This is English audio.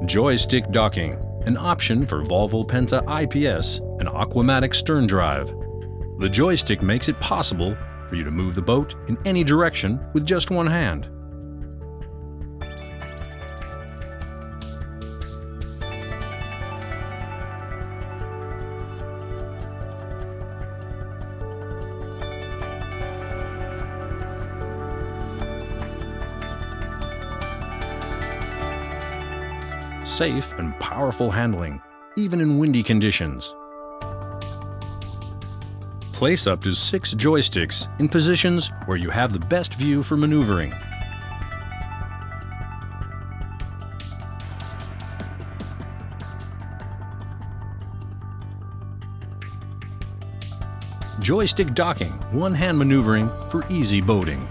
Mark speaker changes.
Speaker 1: Joystick docking, an option for Volvo Penta IPS and Aquamatic stern drive. The joystick makes it possible for you to move the boat in any direction with just one hand. Safe and powerful handling, even in windy conditions. Place up to 6 joysticks in positions where you have the best view for maneuvering. Joystick docking, one-hand maneuvering for easy boating.